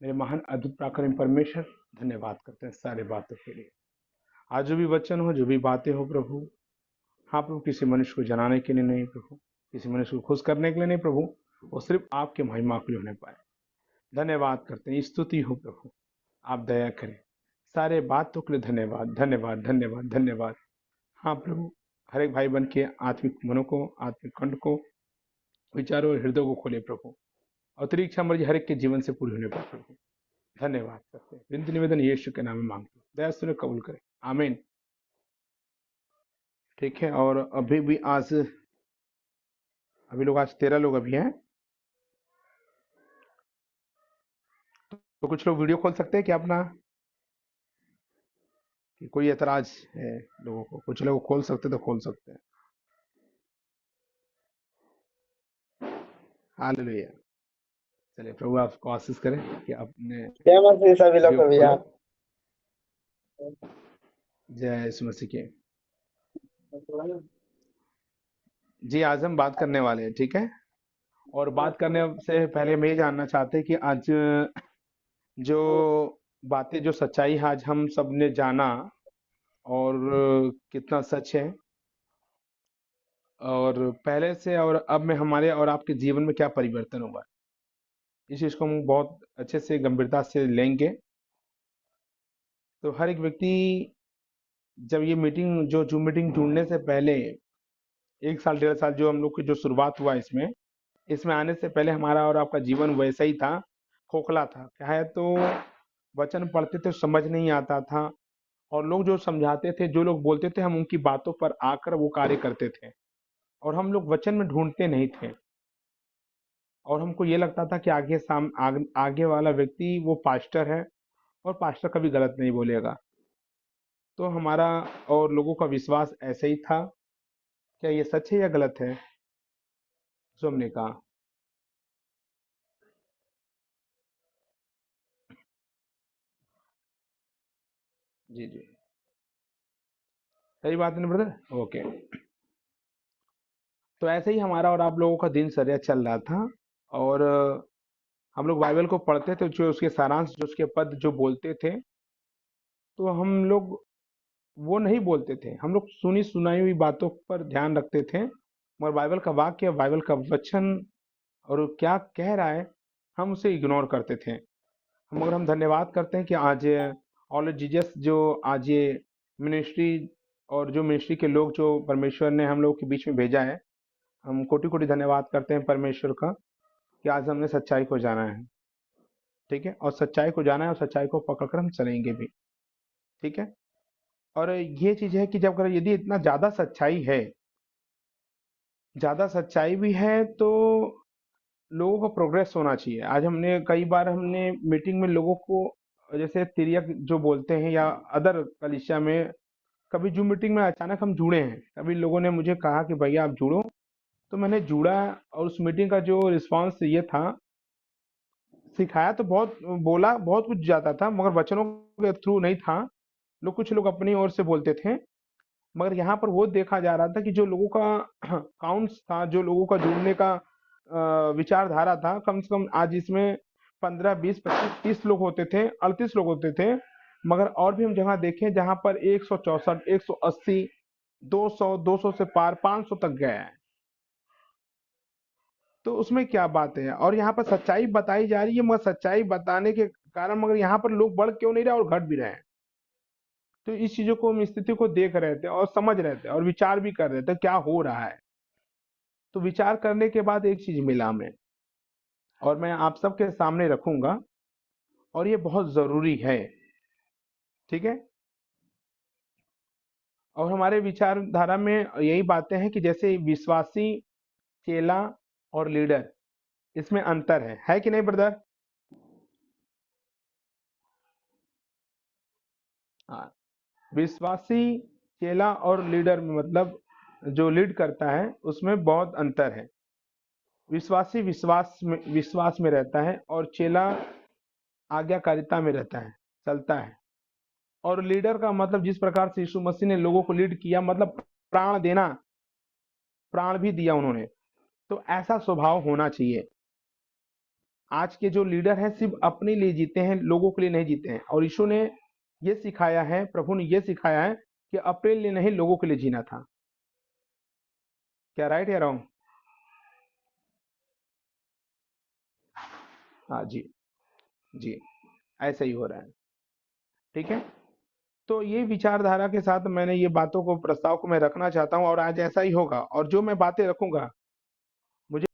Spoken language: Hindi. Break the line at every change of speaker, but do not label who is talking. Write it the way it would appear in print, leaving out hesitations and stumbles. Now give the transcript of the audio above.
मेरे महान अद्भुत पराक्रमी परमेश्वर, धन्यवाद करते हैं सारे बातों के लिए। आज जो भी वचन हो, जो भी बातें हो प्रभु, हाँ प्रभु, किसी मनुष्य को जनाने के लिए नहीं प्रभु, किसी मनुष्य को खुश करने के लिए नहीं प्रभु, वो सिर्फ आपके महिमा के लिए होने पाए। धन्यवाद करते हैं, स्तुति हो प्रभु, आप दया करें। सारे बातों के लिए धन्यवाद धन्यवाद धन्यवाद धन्यवाद। हाँ प्रभु, हर एक भाई बन के आत्मिक मनों को, आत्मिक कंठ को, विचारों और हृदय को खोले प्रभु, और तेरी इच्छा मर्जी हर एक के जीवन से पूरी होने पर प्रभु धन्यवाद करते हैं। विनती निवेदन यीशु के नाम में मांगते हैं, दया सुने कबूल करें, आमीन। ठीक है, और अभी भी आज लोग, आज 13 लोग अभी हैं, तो कुछ लोग वीडियो खोल सकते हैं क्या अपना? कि कोई एतराज है लोगों को? कुछ लोग खोल सकते तो खोल सकते हैं। हालेलुया। चलिए, प्रभु आपको आशीष करें कि आपने
जय मसीह सभी लोग
वीडियो
को भैया।
खोला। जय यीशु मसीह के। जी, आज हम बात करने वाले हैं, ठीक है। और बात करने से पहले मैं ये जानना चाहते हैं कि आज जो बातें, जो सच्चाई है, आज हम सब ने जाना, और कितना सच है, और पहले से और अब में हमारे और आपके जीवन में क्या परिवर्तन हुआ, इस चीज को हम बहुत अच्छे से गंभीरता से लेंगे। तो हर एक व्यक्ति, जब ये मीटिंग, जो जूम मीटिंग जुड़ने से पहले 1 साल 1.5 साल जो हम लोग की जो शुरुआत हुआ इसमें आने से पहले हमारा और आपका जीवन वैसा ही था, खोखला था। क्या है, तो वचन पढ़ते थे, समझ नहीं आता था, और लोग जो समझाते थे, जो लोग बोलते थे, हम उनकी बातों पर आकर वो कार्य करते थे, और हम लोग वचन में ढूंढते नहीं थे, और हमको ये लगता था कि आगे वाला व्यक्ति वो पास्टर है, और पास्टर कभी गलत नहीं बोलेगा। तो हमारा और लोगों का विश्वास ऐसे ही था। क्या ये सच है या गलत है जो हमने कहा? जी जी, सही बात है ना ब्रदर? ओके। तो ऐसे ही हमारा और आप लोगों का दिनचर्या चल रहा था, और हम लोग बाइबल को पढ़ते थे, जो उसके सारांश, जो उसके पद जो बोलते थे, तो हम लोग वो नहीं बोलते थे, हम लोग सुनी सुनाई हुई बातों पर ध्यान रखते थे, मगर बाइबल का वाक्य, बाइबल का वचन और वो क्या कह रहा है, हम उसे इग्नोर करते थे। मगर हम धन्यवाद करते हैं कि आज ऑल जीजस, जो आज ये मिनिस्ट्री, और जो मिनिस्ट्री के लोग जो परमेश्वर ने हम लोग के बीच में भेजा है, हम कोटि कोटि धन्यवाद करते हैं परमेश्वर का कि आज हमने सच्चाई को जाना है, ठीक है, और सच्चाई को जाना है, और सच्चाई को पकड़कर हम चलेंगे भी, ठीक है। और ये चीज है कि जब अगर यदि इतना ज्यादा सच्चाई है, ज्यादा सच्चाई भी है, तो लोगों को प्रोग्रेस होना चाहिए। आज हमने कई बार हमने मीटिंग में लोगों को, जैसे तिरियक जो बोलते हैं, या अदर कलिसिया में, कभी जूम मीटिंग में अचानक हम जुड़े हैं, कभी लोगों ने मुझे कहा कि भैया आप जुड़ो, तो मैंने जुड़ा, और उस मीटिंग का जो रिस्पांस ये था, सिखाया तो बहुत, बोला बहुत कुछ जाता था, मगर वचनों के थ्रू नहीं था। लोग, कुछ लोग अपनी ओर से बोलते थे, मगर यहाँ पर वो देखा जा रहा था कि जो लोगों का काउंट्स था, जो लोगों का जुड़ने का विचारधारा था, कम से कम आज इसमें 15 20 25 30 लोग होते थे, 38 लोग होते थे, मगर और भी हम जगह देखें जहां पर 164 180 200 200 से पार 500 तक गया है। तो उसमें क्या बात है? और यहाँ पर सच्चाई बताई जा रही है, मगर सच्चाई बताने के कारण मगर यहाँ पर लोग बढ़ क्यों नहीं रहे और घट भी रहे हैं? तो इस चीजों को, हम स्थिति को देख रहे थे, और समझ रहे थे, और विचार भी कर रहे थे क्या हो रहा है। तो विचार करने के बाद एक चीज मिला हमें, और मैं आप सबके सामने रखूंगा, और ये बहुत जरूरी है, ठीक है। और हमारे विचारधारा में यही बातें हैं कि जैसे विश्वासी, चेला और लीडर, इसमें अंतर है कि नहीं ब्रदर? हाँ, विश्वासी, चेला और लीडर में, मतलब जो लीड करता है, उसमें बहुत अंतर है। विश्वासी विश्वास में रहता है, और चेला आज्ञाकारिता में रहता है, चलता है। और लीडर का मतलब, जिस प्रकार से यीशु मसीह ने लोगों को लीड किया, मतलब प्राण देना, प्राण भी दिया उन्होंने, तो ऐसा स्वभाव होना चाहिए। आज के जो लीडर हैं सिर्फ अपने लिए जीते हैं, लोगों के लिए नहीं जीते हैं। और यीशु ने ये सिखाया है, प्रभु ने ये सिखाया है कि अपने लिए नहीं, लोगों के लिए जीना था। क्या राइट या रॉन्ग? हाँ जी, जी, ऐसा ही हो रहा है। ठीक है, तो ये विचारधारा के साथ मैंने ये बातों को, प्रस्ताव को मैं रखना चाहता हूँ, और आज ऐसा ही होगा। और जो मैं बातें रखूंगा, मुझे